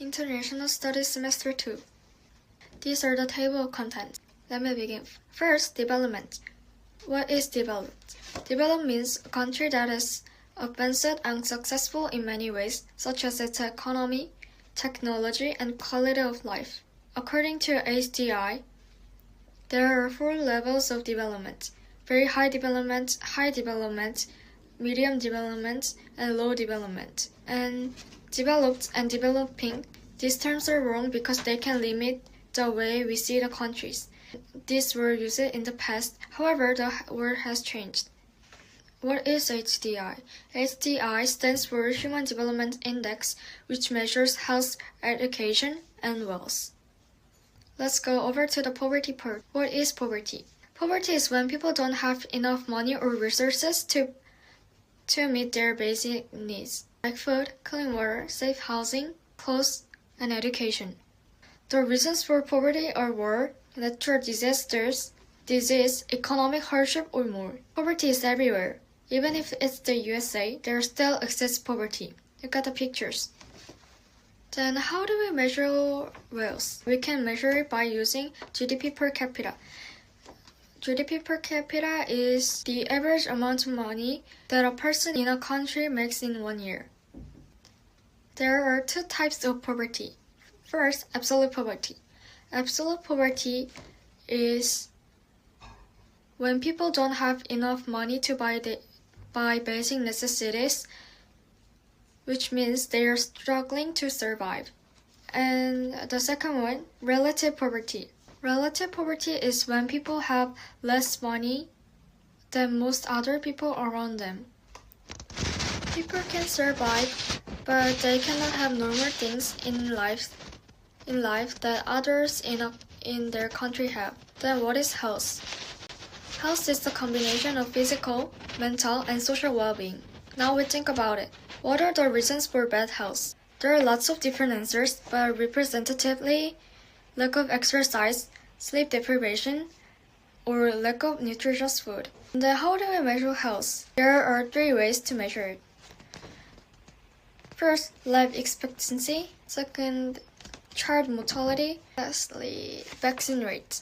International Studies Semester 2. These are the table of contents. Let me begin. First, development. What is developed? Developed means a country that is advanced and successful in many ways, such as its economy, technology, and quality of life. According to HDI, there are 4 levels of development: very high development, medium development, and low development. And developed and developing, these terms are wrong because they can limit the way we see the countries. These were used in the past, however, the word has changed. What is HDI? HDI stands for Human Development Index, which measures health, education, and wealth. Let's go over to the poverty part. What is poverty? Poverty is when people don't have enough money or resources to meet their basic needs, like food, clean water, safe housing, clothes, and education. The reasons for poverty are war, natural disasters, disease, economic hardship, or more. Poverty is everywhere. Even if it's the USA, there still exists poverty. Look at the pictures. Then how do we measure wealth? We can measure it by using GDP per capita. GDP per capita is the average amount of money that a person in a country makes in 1 year. There are 2 types of poverty. First, absolute poverty. Absolute poverty is when people don't have enough money to buy basic necessities, which means they are struggling to survive. And the second one, relative poverty. Relative poverty is when people have less money than most other people around them. People can survive, but they cannot have normal things in life that others in their country have. Then what is health? Health is the combination of physical, mental, and social well-being. Now we think about it. What are the reasons for bad health? There are lots of different answers, but representatively, lack of exercise, sleep deprivation, or lack of nutritious food. Then how do we measure health? There are 3 ways to measure it. First, life expectancy. Second, child mortality. Lastly, vaccine rate.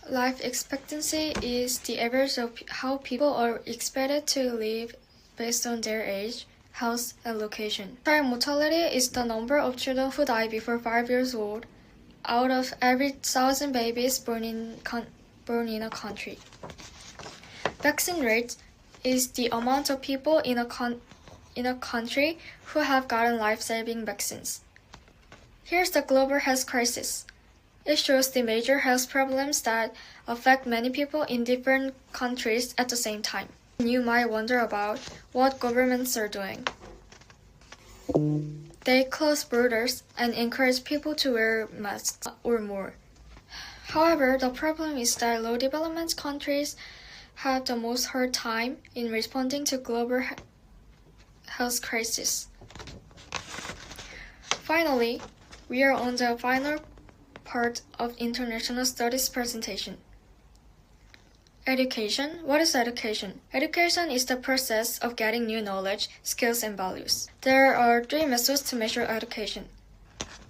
Life expectancy is the average of how people are expected to live based on their age, health, and location. Child mortality is the number of children who die before 5 years old out of every 1,000 babies born in a country. Vaccine rate is the amount of people in a country who have gotten life-saving vaccines. Here's the global health crisis. It shows the major health problems that affect many people in different countries at the same time. You might wonder about what governments are doing. They close borders and encourage people to wear masks or more. However, the problem is that low development countries have the most hard time in responding to global health crisis. Finally, we are on the final part of International Studies presentation. Education. What is education? Education is the process of getting new knowledge, skills, and values. There are 3 methods to measure education.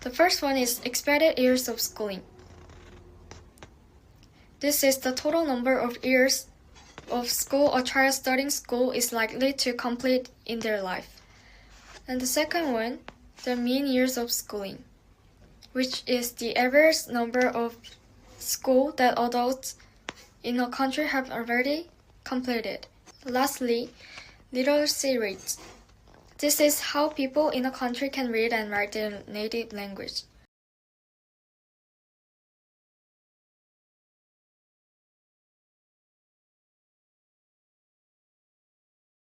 The first one is expected years of schooling. This is the total number of years of school a child studying school is likely to complete in their life. And the second one, the mean years of schooling, which is the average number of school that adults in a country have already completed. Lastly, literacy rates. This is how people in a country can read and write their native language.